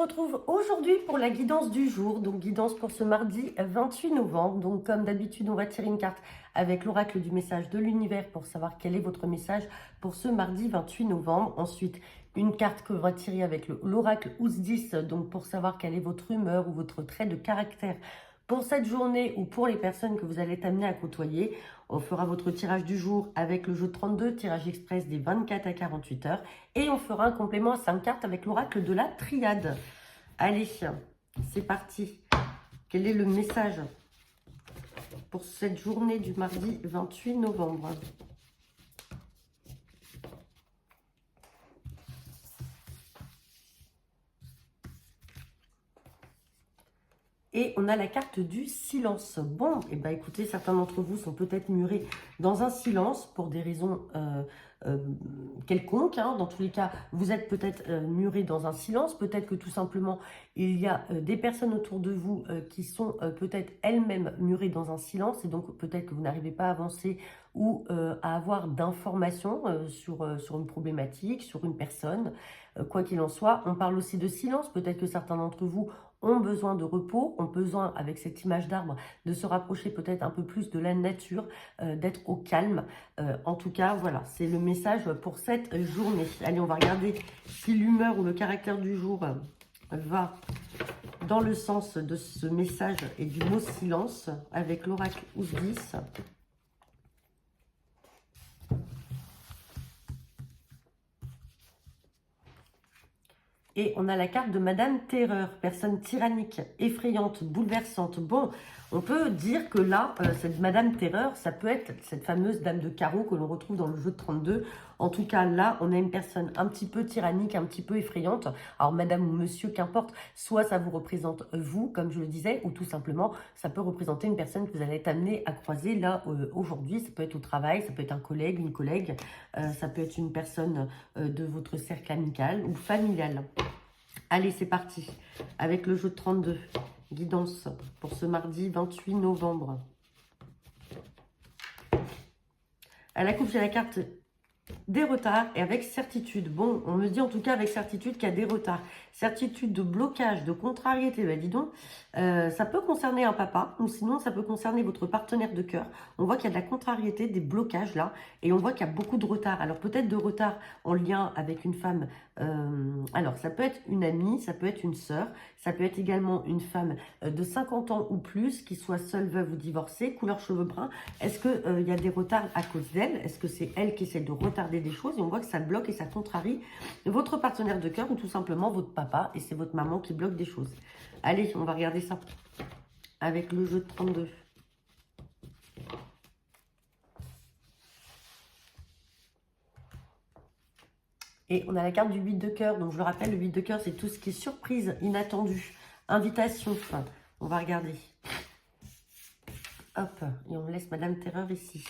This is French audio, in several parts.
retrouve aujourd'hui pour la guidance du jour, donc guidance pour ce mardi 28 novembre. Donc comme d'habitude, on va tirer une carte avec l'oracle du message de l'univers pour savoir quel est votre message pour ce mardi 28 novembre. Ensuite, une carte que l'on va tirer avec l'oracle Ousdis, donc pour savoir quelle est votre humeur ou votre trait de caractère pour cette journée ou pour les personnes que vous allez être amené à côtoyer. On fera votre tirage du jour avec le jeu de 32, tirage express des 24 à 48 heures. Et on fera un complément à 5 cartes avec l'oracle de la triade. Allez, c'est parti. Quel est le message pour cette journée du mardi 28 novembre? Et on a la carte du silence. Bon, et ben écoutez, certains d'entre vous sont peut-être murés dans un silence pour des raisons quelconques. Hein. Dans tous les cas, vous êtes peut-être murés dans un silence. Peut-être que tout simplement, il y a des personnes autour de vous qui sont peut-être elles-mêmes murées dans un silence. Et donc, peut-être que vous n'arrivez pas à avancer ou à avoir d'informations sur une problématique, sur une personne. Quoi qu'il en soit, on parle aussi de silence. Peut-être que certains d'entre vous ont besoin de repos, ont besoin, avec cette image d'arbre, de se rapprocher peut-être un peu plus de la nature, d'être au calme. En tout cas, voilà, c'est le message pour cette journée. Allez, on va regarder si l'humeur ou le caractère du jour va dans le sens de ce message et du mot silence avec l'oracle Ousdis. Et on a la carte de Madame Terreur, personne tyrannique, effrayante, bouleversante. Bon, on peut dire que là, cette Madame Terreur, ça peut être cette fameuse Dame de Carreau que l'on retrouve dans le jeu de 32. En tout cas, là, on a une personne un petit peu tyrannique, un petit peu effrayante. Alors, Madame ou Monsieur, qu'importe, soit ça vous représente vous, comme je le disais, ou tout simplement, ça peut représenter une personne que vous allez être amené à croiser là, aujourd'hui. Ça peut être au travail, ça peut être un collègue, une collègue, ça peut être une personne de votre cercle amical ou familial. Allez, c'est parti. Avec le jeu de 32. Guidance pour ce mardi 28 novembre. À la coupe, j'ai la carte des retards et avec certitude. Bon, on me dit en tout cas avec certitude qu'il y a des retards. Certitude de blocage, de contrariété. Ben dis donc, ça peut concerner un papa ou sinon ça peut concerner votre partenaire de cœur. On voit qu'il y a de la contrariété, des blocages là et on voit qu'il y a beaucoup de retard. Alors peut-être de retard en lien avec une femme. Alors ça peut être une amie, ça peut être une sœur, ça peut être également une femme de 50 ans ou plus qui soit seule, veuve ou divorcée, couleur cheveux bruns. Est-ce qu'il y a des retards à cause d'elle? Est-ce que c'est elle qui essaie de retarder des choses? Et on voit que ça bloque et ça contrarie votre partenaire de cœur ou tout simplement votre papa et c'est votre maman qui bloque des choses. Allez, on va regarder ça avec le jeu de 32. Et on a la carte du 8 de cœur. Donc, je le rappelle, le 8 de cœur, c'est tout ce qui est surprise, inattendu, invitation. Enfin, on va regarder. Hop, et on laisse Madame Terreur ici.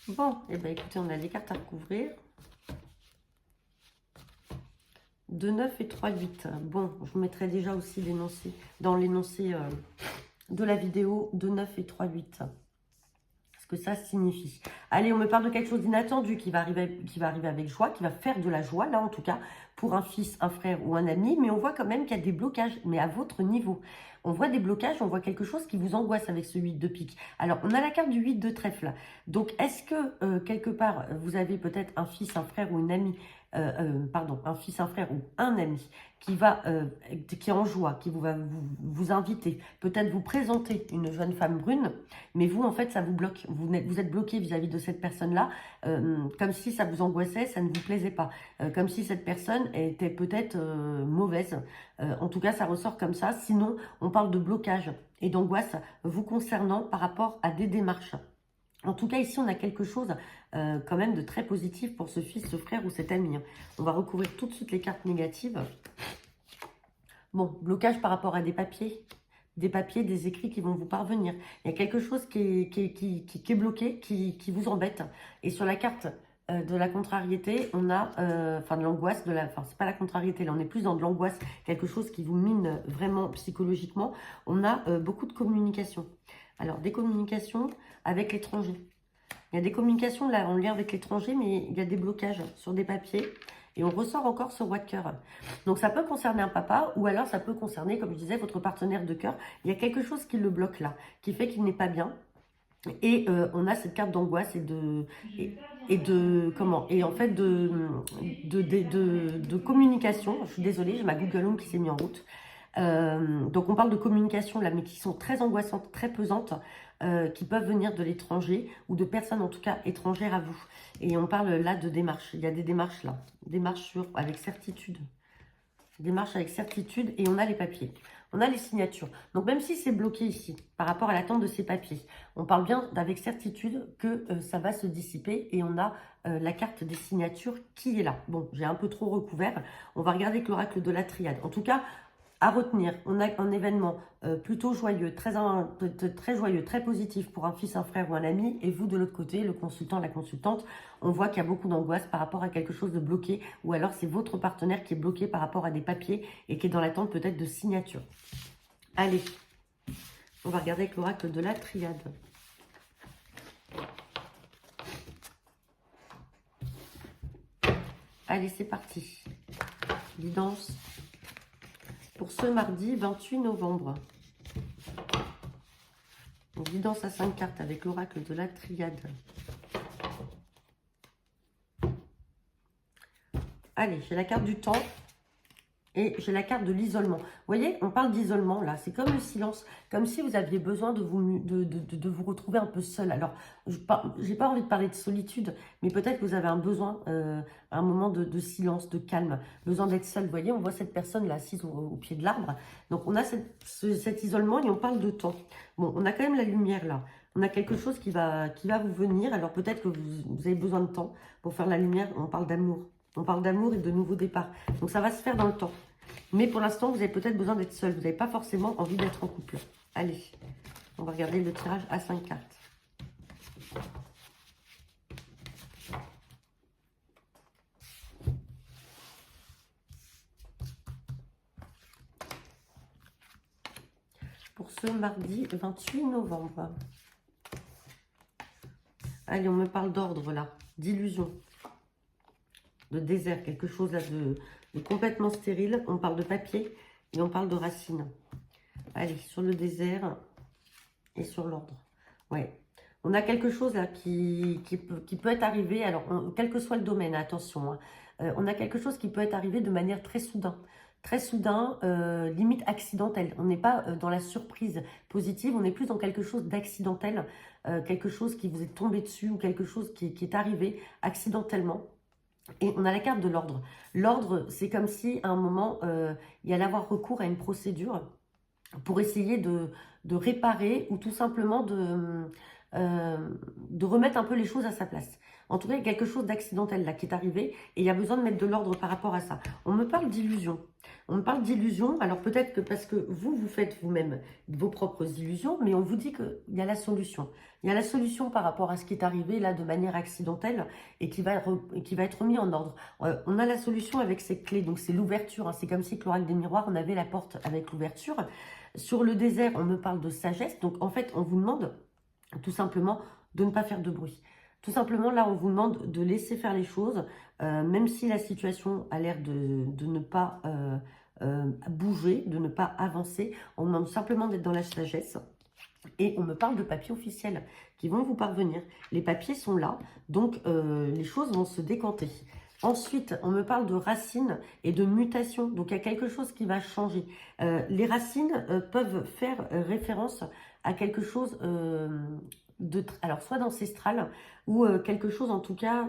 Bon, et bien écoutez, on a les cartes à recouvrir. 2, 9 et 3, 8. Bon, je vous mettrai déjà aussi l'énoncé, dans l'énoncé de la vidéo, 2, 9 et 3, 8. Ce que ça signifie. Allez, on me parle de quelque chose d'inattendu qui va arriver avec joie, qui va faire de la joie, là en tout cas, pour un fils, un frère ou un ami. Mais on voit quand même qu'il y a des blocages, mais à votre niveau. On voit des blocages, on voit quelque chose qui vous angoisse avec ce 8 de pique. Alors, on a la carte du 8 de trèfle. Donc, est-ce que, quelque part, vous avez peut-être un fils, un frère ou une amie, pardon, un fils, un frère ou un ami qui est en joie, qui va vous inviter, peut-être vous présenter une jeune femme brune, mais vous, en fait, ça vous bloque. Vous êtes bloqué vis-à-vis de cette personne-là, comme si ça vous angoissait, ça ne vous plaisait pas. Comme si cette personne était peut-être mauvaise. En tout cas, ça ressort comme ça. Sinon, on parle de blocage et d'angoisse vous concernant par rapport à des démarches. En tout cas, ici, on a quelque chose quand même de très positif pour ce fils, ce frère ou cet ami. On va recouvrir tout de suite les cartes négatives. Bon, blocage par rapport à des papiers, des papiers, des écrits qui vont vous parvenir. Il y a quelque chose qui est bloqué, qui vous embête. Et sur la carte de la contrariété, on a, enfin de l'angoisse, enfin c'est pas la contrariété, là on est plus dans de l'angoisse, quelque chose qui vous mine vraiment psychologiquement. On a beaucoup de communication. Alors des communications avec l'étranger. Il y a des communications là en lien avec l'étranger, mais il y a des blocages sur des papiers. Et on ressort encore ce roi de cœur. Donc ça peut concerner un papa, ou alors ça peut concerner, comme je disais, votre partenaire de cœur. Il y a quelque chose qui le bloque là, qui fait qu'il n'est pas bien. Et on a cette carte d'angoisse et de comment, et en fait de communication. Je suis désolée, j'ai ma Google Home qui s'est mise en route. Donc on parle de communication là, mais qui sont très angoissantes, très pesantes, qui peuvent venir de l'étranger ou de personnes en tout cas étrangères à vous. Et on parle là de démarches. Il y a des démarches là, démarches avec certitude. Démarche avec certitude et on a les papiers. On a les signatures. Donc même si c'est bloqué ici, par rapport à l'attente de ces papiers, on parle bien avec certitude que ça va se dissiper et on a la carte des signatures qui est là. Bon, j'ai un peu trop recouvert. On va regarder avec l'oracle de la triade. En tout cas, à retenir, on a un événement plutôt joyeux, très joyeux, très positif pour un fils, un frère ou un ami. Et vous, de l'autre côté, le consultant, la consultante, on voit qu'il y a beaucoup d'angoisse par rapport à quelque chose de bloqué. Ou alors, c'est votre partenaire qui est bloqué par rapport à des papiers et qui est dans l'attente peut-être de signature. Allez, on va regarder avec l'oracle de la triade. Allez, c'est parti. Guidance pour ce mardi 28 novembre. Donc, guidance à 5 cartes avec l'oracle de la triade. Allez, j'ai la carte du temps et j'ai la carte de l'isolement. Vous voyez, on parle d'isolement là, c'est comme le silence, comme si vous aviez besoin de vous retrouver un peu seul. Alors, je n'ai pas envie de parler de solitude, mais peut-être que vous avez un besoin, un moment de silence, de calme, besoin d'être seul. Vous voyez, on voit cette personne là assise au pied de l'arbre. Donc, on a cet isolement et on parle de temps. Bon, on a quand même la lumière là. On a quelque chose qui va vous venir. Alors, peut-être que vous avez besoin de temps pour faire la lumière. On parle d'amour. On parle d'amour et de nouveaux départs. Donc, ça va se faire dans le temps. Mais pour l'instant, vous avez peut-être besoin d'être seul. Vous n'avez pas forcément envie d'être en couple. Allez, on va regarder le tirage à 5 cartes. Pour ce mardi 28 novembre. Allez, on me parle d'ordre là, d'illusion, de désert, quelque chose là de complètement stérile. On parle de papier et on parle de racines. Allez, sur le désert et sur l'ordre. Ouais. On a quelque chose là qui peut être arrivé, alors quel que soit le domaine, attention, hein, on a quelque chose qui peut être arrivé de manière très soudain, limite accidentel. On n'est pas dans la surprise positive, on est plus dans quelque chose d'accidentel, quelque chose qui vous est tombé dessus ou quelque chose qui est arrivé accidentellement. Et on a la carte de l'ordre. L'ordre, c'est comme si à un moment, il y allait avoir recours à une procédure pour essayer de réparer ou tout simplement de remettre un peu les choses à sa place. En tout cas, il y a quelque chose d'accidentel là qui est arrivé et il y a besoin de mettre de l'ordre par rapport à ça. On me parle d'illusion. On me parle d'illusion, alors peut-être que parce que vous faites vous-même vos propres illusions, mais on vous dit qu'il y a la solution. Il y a la solution par rapport à ce qui est arrivé là de manière accidentelle et qui va être remis en ordre. On a la solution avec ces clés, donc c'est l'ouverture. Hein. C'est comme si, l'oracle des miroirs, on avait la porte avec l'ouverture. Sur le désert, on me parle de sagesse. Donc, en fait, on vous demande tout simplement de ne pas faire de bruit. Tout simplement, là, on vous demande de laisser faire les choses, même si la situation a l'air de ne pas bouger, de ne pas avancer. On demande simplement d'être dans la sagesse. Et on me parle de papiers officiels qui vont vous parvenir. Les papiers sont là, donc les choses vont se décanter. Ensuite, on me parle de racines et de mutations. Donc, il y a quelque chose qui va changer. Les racines peuvent faire référence à quelque chose alors soit d'ancestral ou quelque chose en tout cas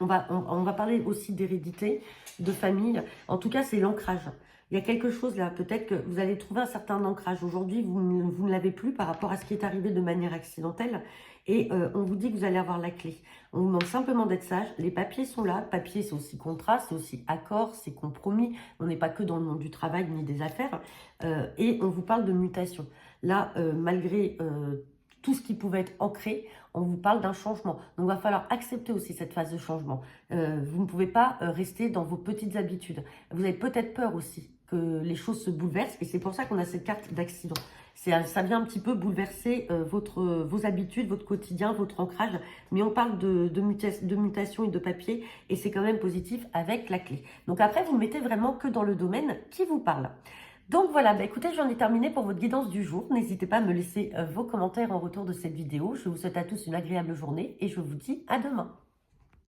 On va parler aussi d'hérédité, de famille. En tout cas, c'est l'ancrage. Il y a quelque chose là, peut-être que vous allez trouver un certain ancrage. Aujourd'hui, vous ne l'avez plus par rapport à ce qui est arrivé de manière accidentelle. Et on vous dit que vous allez avoir la clé. On vous demande simplement d'être sage. Les papiers sont là. Papier, c'est aussi contrat, c'est aussi accord, c'est compromis. On n'est pas que dans le monde du travail ni des affaires. Et on vous parle de mutation. Là, malgré tout ce qui pouvait être ancré, on vous parle d'un changement. Donc, il va falloir accepter aussi cette phase de changement. Vous ne pouvez pas rester dans vos petites habitudes. Vous avez peut-être peur aussi que les choses se bouleversent. Et c'est pour ça qu'on a cette carte d'accident. Ça vient un petit peu bouleverser vos habitudes, votre quotidien, votre ancrage. Mais on parle de mutation et de papier. Et c'est quand même positif avec la clé. Donc après, vous ne mettez vraiment que dans le domaine qui vous parle. Donc voilà, bah écoutez, j'en ai terminé pour votre guidance du jour. N'hésitez pas à me laisser vos commentaires en retour de cette vidéo. Je vous souhaite à tous une agréable journée et je vous dis à demain.